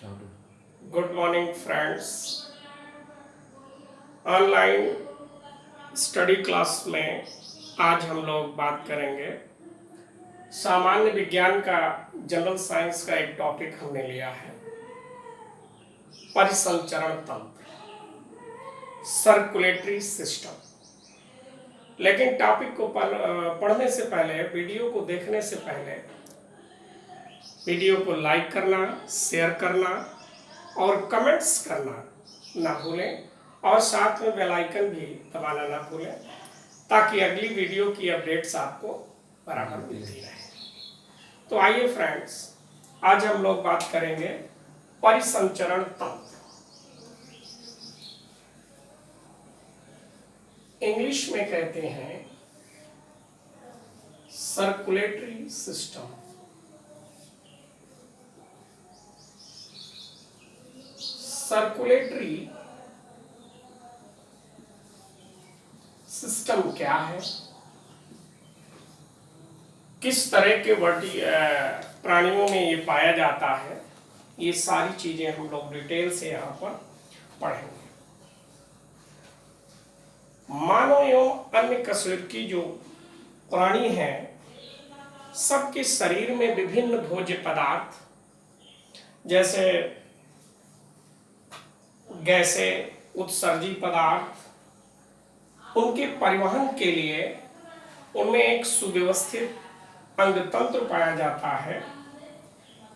Good morning friends. Online study class में आज हम लोग बात करेंगे सामान्य विज्ञान का, जनरल साइंस का एक टॉपिक हमने लिया है परिसंचरण तंत्र, सर्कुलेटरी सिस्टम। लेकिन टॉपिक को पढ़ने से पहले, वीडियो को देखने से पहले वीडियो को लाइक करना, शेयर करना और कमेंट्स करना ना भूलें और साथ में बेल आइकन भी दबाना ना भूलें ताकि अगली वीडियो की अपडेट्स आपको बराबर मिलती रहे। तो आइए फ्रेंड्स, आज हम लोग बात करेंगे परिसंचरण तंत्र। इंग्लिश में कहते हैं सर्कुलेटरी सिस्टम। सर्कुलेटरी सिस्टम क्या है, किस तरह के प्राणियों में ये पाया जाता है, ये सारी चीजें हम लोग डिटेल से यहाँ पर पढ़ेंगे। मानव एवं अन्य कशेरुकी जो प्राणी हैं, सबके शरीर में विभिन्न भोज्य पदार्थ जैसे गैसें, उत्सर्जी पदार्थ, उनके परिवहन के लिए उनमें एक सुव्यवस्थित अंग तंत्र पाया जाता है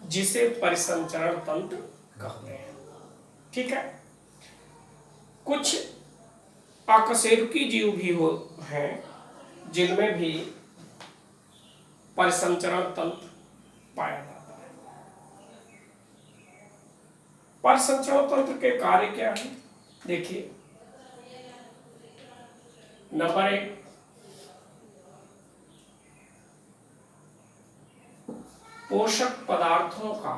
जिसे परिसंचरण तंत्र कहते हैं। ठीक है। कुछ अकशेरुकी जीव भी हैं जिनमें भी परिसंचरण तंत्र पाया जाता है। परिसंचरण तंत्र के कार्य क्या है, देखिए। नंबर 1, पोषक पदार्थों का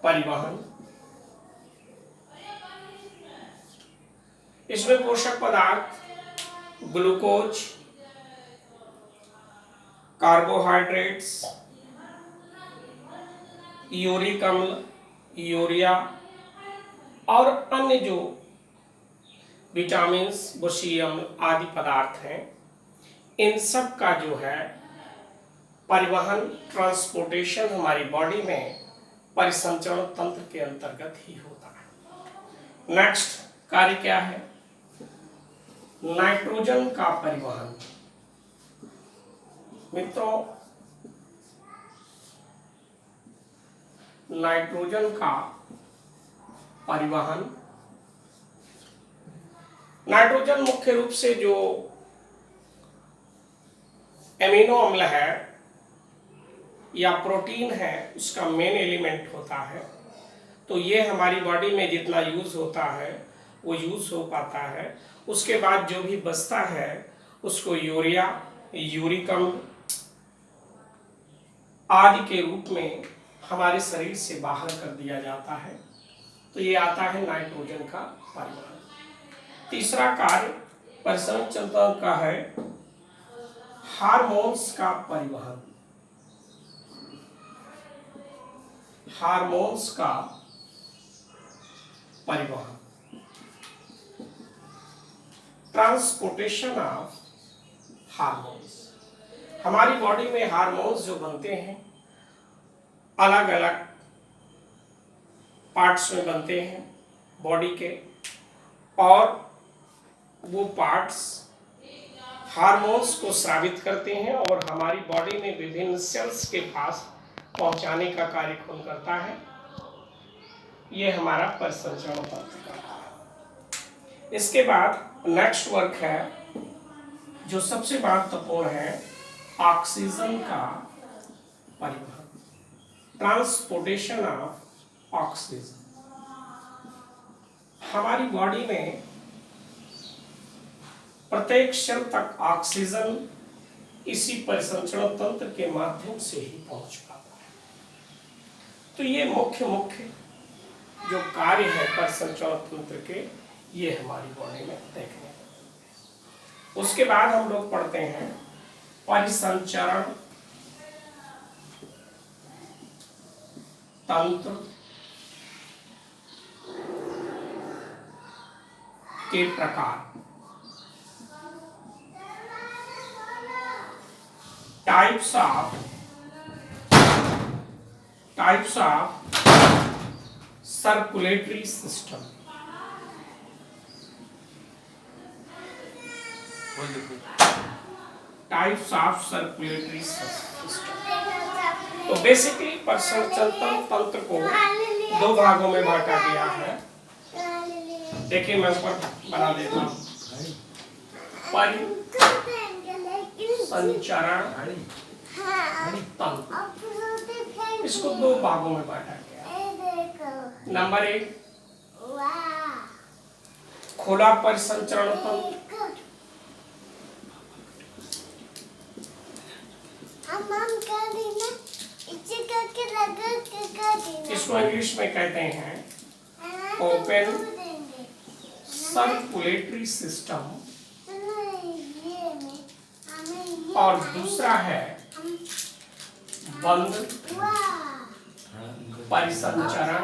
परिवहन। इसमें पोषक पदार्थ ग्लूकोज, कार्बोहाइड्रेट्स, यूरिक अम्ल, यूरिया और अन्य जो विटामिन, बुशी अम्ल आदि पदार्थ हैं, इन सब का जो है परिवहन, ट्रांसपोर्टेशन हमारी बॉडी में परिसंचरण तंत्र के अंतर्गत ही होता है। नेक्स्ट कार्य क्या है, नाइट्रोजन का परिवहन। मित्रों, नाइट्रोजन का परिवहन, नाइट्रोजन मुख्य रूप से जो एमिनो अम्ल है या प्रोटीन है, उसका मेन एलिमेंट होता है। तो ये हमारी बॉडी में जितना यूज होता है वो यूज हो पाता है। उसके बाद जो भी बचता है उसको यूरिया, यूरिक अम्ल आदि के रूप में हमारे शरीर से बाहर कर दिया जाता है। तो ये आता है नाइट्रोजन का परिवहन। तीसरा कार्य परिसंचरण तंत्र का है हार्मोन्स का परिवहन। हार्मोन्स का परिवहन, ट्रांसपोर्टेशन ऑफ हार्मोन्स। हमारी बॉडी में हार्मोन्स जो बनते हैं अलग अलग पार्ट्स में बनते हैं बॉडी के, और वो पार्ट्स हार्मोन्स को स्रावित करते हैं और हमारी बॉडी में विभिन्न सेल्स के पास पहुंचाने का कार्य कौन करता है, ये हमारा परिसंचरण तंत्र करता है। इसके बाद नेक्स्ट वर्क है जो सबसे महत्वपूर्ण है, ऑक्सीजन का परिवहन, ट्रांसपोर्टेशन ऑफ ऑक्सीजन। हमारी बॉडी में प्रत्येक सेल तक ऑक्सीजन इसी परिसंचरण तंत्र के माध्यम से ही पहुंच पाता है। तो ये मुख्य जो कार्य है परिसंचरण तंत्र के, ये हमारी बॉडी में देखने को मिलते हैं। उसके बाद हम लोग पढ़ते हैं परिसंचरण तंत्र के प्रकार। Types of circulatory system. Types of circulatory system. तो बेसिकली परिसंचरण तंत्र को दो भागों में बांटा गया है। देखिए मैं ऊपर बना देता हूँ। परिसंचरण तंत्र, इसको दो भागों में बांटा गया। नंबर 1 खुला परिसंचरण तंत्र, इसको इंग्लिश में कहते हैं ओपन सर्कुलेटरी सिस्टम, और दूसरा है बंद परिसंचरण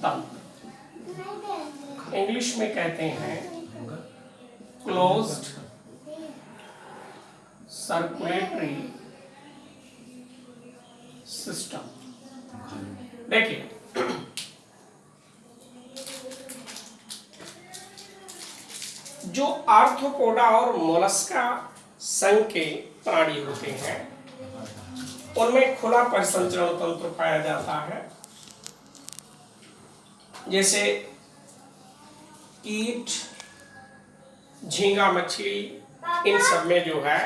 तंत्र, इंग्लिश में कहते हैं क्लोज्ड सर्कुलेटरी सिस्टम। देखिए जो आर्थ्रोपोडा और मोलस्का संघ के प्राणी होते हैं उनमें खुला परिसंचरण तंत्र पाया जाता है। जैसे कीट, झींगा मछली, इन सब में जो है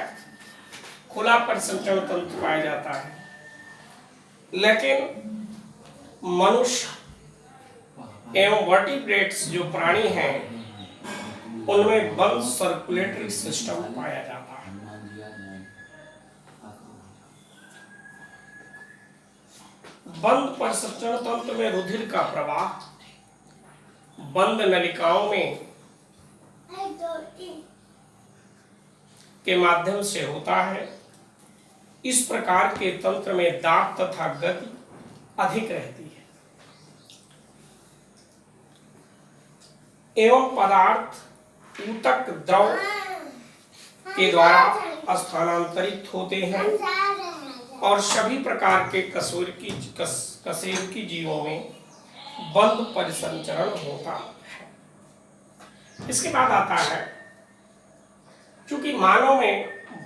खुला परिसंचरण तंत्र पाया जाता है। लेकिन मनुष्य एवं वर्टिब्रेट्स जो प्राणी हैं उनमें बंद सर्कुलेटरी सिस्टम पाया जाता है। बंद परिसंचरण तंत्र में रुधिर का प्रवाह बंद नलिकाओं में के माध्यम से होता है। इस प्रकार के तंत्र में दाब तथा गति अधिक रहती है एवं पदार्थ ऊतक द्रव के द्वारा स्थानांतरित होते हैं और सभी प्रकार के कशेरुकी जीवों में बंद परिसंचरण होता है। इसके बाद आता है चूंकि मानव में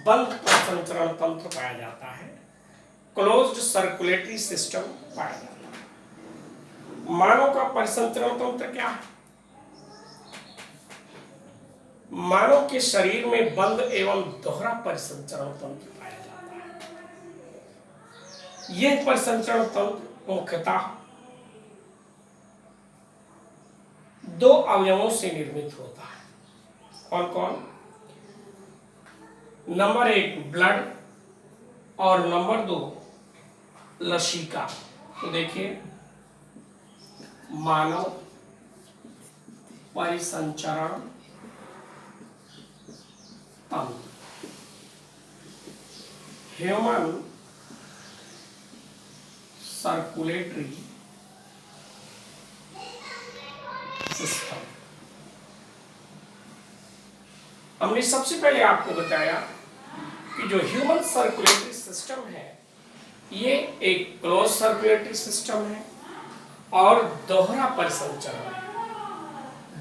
बंद परिसंचरण तंत्र पाया जाता है, क्लोज्ड सर्कुलेटरी सिस्टम पाया जाता है। मानव का परिसंचरण तंत्र क्या है? मानव के शरीर में बंद एवं दोहरा परिसंचरण तंत्र पाया जाता है। यह परिसंचरण तंत्र मुख्यतः दो अवयवों से निर्मित होता है। कौन कौन? नंबर 1 ब्लड और नंबर 2 लसिका। तो देखिए मानव परिसंचरण तंत्र, ह्यूमन सर्कुलेटरी सिस्टम। हमने सबसे पहले आपको बताया कि जो ह्यूमन सर्कुलेटरी सिस्टम है ये एक क्लोज सर्कुलेटरी सिस्टम है और दोहरा परिसंचरण है,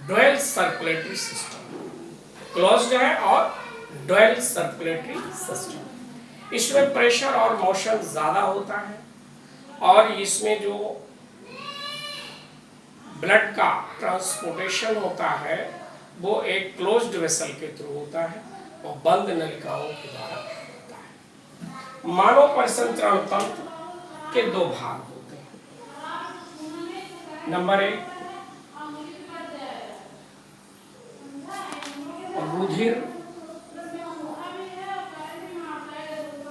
ड्वेल सर्कुलेटरी सिस्टम। क्लोज्ड है और ड्वेल सर्कुलेटरी सिस्टम। इसमें प्रेशर और मोशन ज्यादा होता है और इसमें जो ब्लड का ट्रांसपोर्टेशन होता है वो एक क्लोज्ड वेसल के थ्रू होता है और बंद नलिकाओं के द्वारा होता है। मानव परिसंचरण तंत्र के दो भाग होते हैं। नंबर 1 रुधिर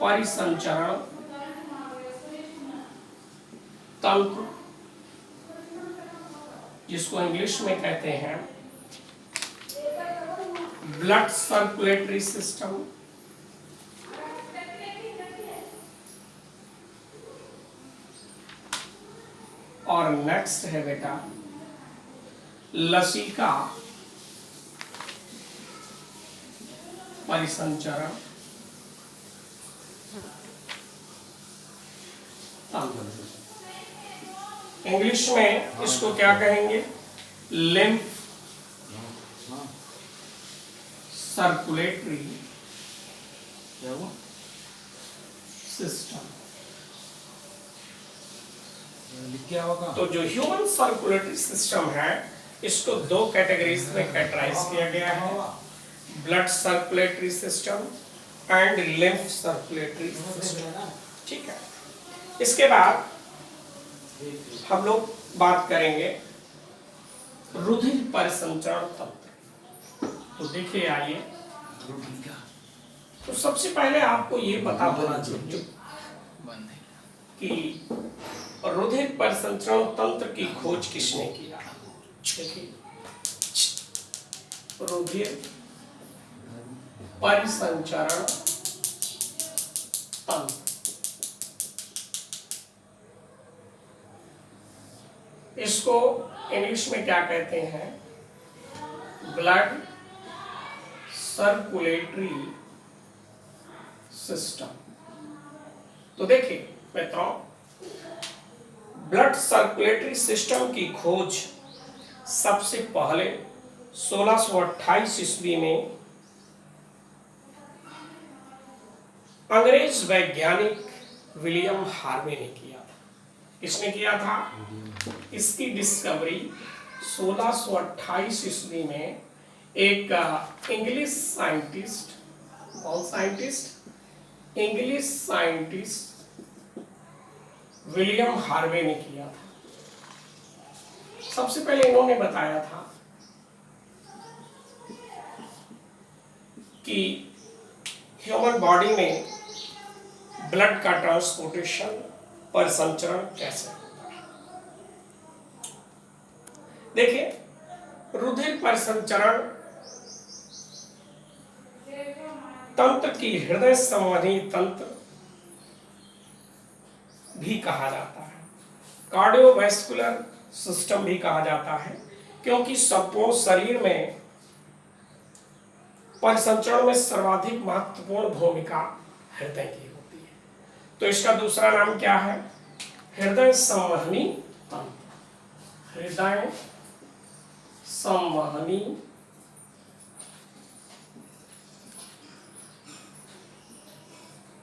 परिसंचरण तंत्र, जिसको इंग्लिश में कहते हैं ब्लड सर्कुलेटरी सिस्टम, और नेक्स्ट है बेटा लसिका परिसंचरण इंग्लिश में इसको क्या कहेंगे? Lymph circulatory system. तो जो ह्यूमन सर्कुलेटरी सिस्टम है इसको दो कैटेगरीज में कैटेगराइज किया गया है, blood circulatory system and lymph circulatory system. ठीक है, इसके बाद हम लोग बात करेंगे रुधिर परिसंचरण तंत्र। तो देखिए आइए, तो सबसे पहले आपको ये पता होना चाहिए कि रुधिर परिसंचरण तंत्र की खोज किसने किया। देखिए, रुधिर परिसंचरण तंत्र, इसको इंग्लिश में क्या कहते हैं? Blood circulatory system. तो देखिए मित्रों, ब्लड सर्कुलेटरी सिस्टम की खोज सबसे पहले 1628 ईस्वी में अंग्रेज वैज्ञानिक विलियम हार्वे ने किया था। किसने किया था? इसकी डिस्कवरी 1628 ईस्वी में एक इंग्लिश साइंटिस्ट, कौन scientist? English scientist William Harvey ने किया था। सबसे पहले इन्होंने बताया था कि ह्यूमन बॉडी में ब्लड का ट्रांसपोर्टेशन परिसंचरण कैसे होता है। देखिए, रुधिर परिसंचरण तंत्र की हृदय संबंधी तंत्र भी कहा जाता है, कार्डियोवैस्कुलर सिस्टम भी कहा जाता है, क्योंकि संपूर्ण शरीर में परिसंचरण में सर्वाधिक महत्वपूर्ण भूमिका हृदय की होती है। तो इसका दूसरा नाम क्या है? हृदय संवहनी तंत्र। हृदय संवहनी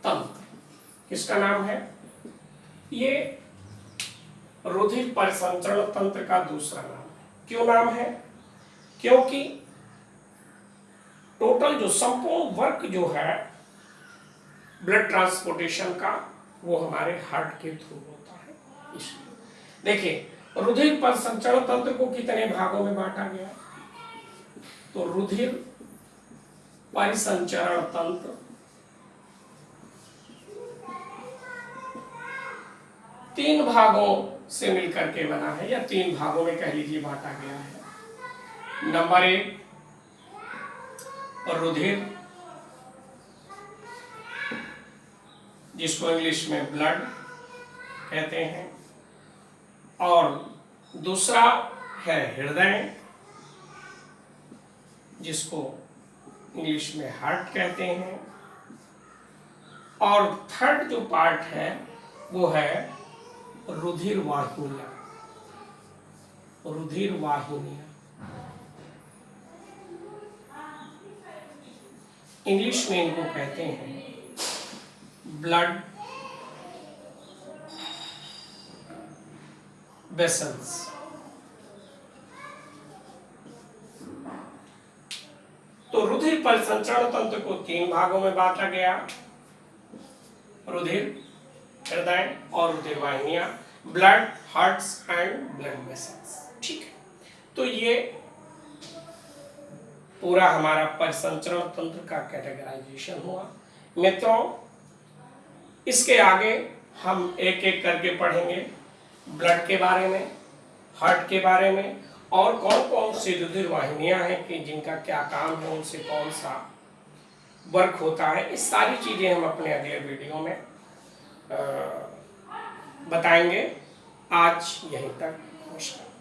तंत्र किसका नाम है? ये रुधिर परिसंचरण तंत्र का दूसरा नाम है। क्यों नाम है? क्योंकि टोटल जो संपूर्ण वर्क जो है ब्लड ट्रांसपोर्टेशन का, वो हमारे हार्ट के थ्रू होता है। इसलिए देखिए, रुधिर परिसंचरण तंत्र को कितने भागों में बांटा गया? तो रुधिर परिसंचरण तंत्र 3 भागों से मिलकर के बना है, या 3 भागों में कह लीजिए बांटा गया है। नंबर 1 रुधिर, जिसको इंग्लिश में ब्लड कहते हैं, और दूसरा है हृदय, जिसको इंग्लिश में हार्ट कहते हैं, और थर्ड जो पार्ट है वो है रुधिर वाहिनियां। रुधिर वाहिनियां इंग्लिश में इनको कहते हैं ब्लड वेसल्स। तो रुधिर परिसंचरण तंत्र को 3 भागों में बांटा गया, रुधिर, हृदय और रुधिर वाहिनियां, blood hearts and blood vessels. ठीक है, तो ये पूरा हमारा परिसंचरण तंत्र का कैटेगराइजेशन हुआ। मित्रों, इसके आगे हम एक एक करके पढ़ेंगे ब्लड के बारे में, हार्ट के बारे में, और कौन कौन सी रुधिर वाहिनियां हैं कि जिनका क्या काम है, उनसे कौन सा वर्क होता है। इस सारी चीजें हम अपने अगले वीडियो में बताएंगे। आज यहीं तक। नमस्कार।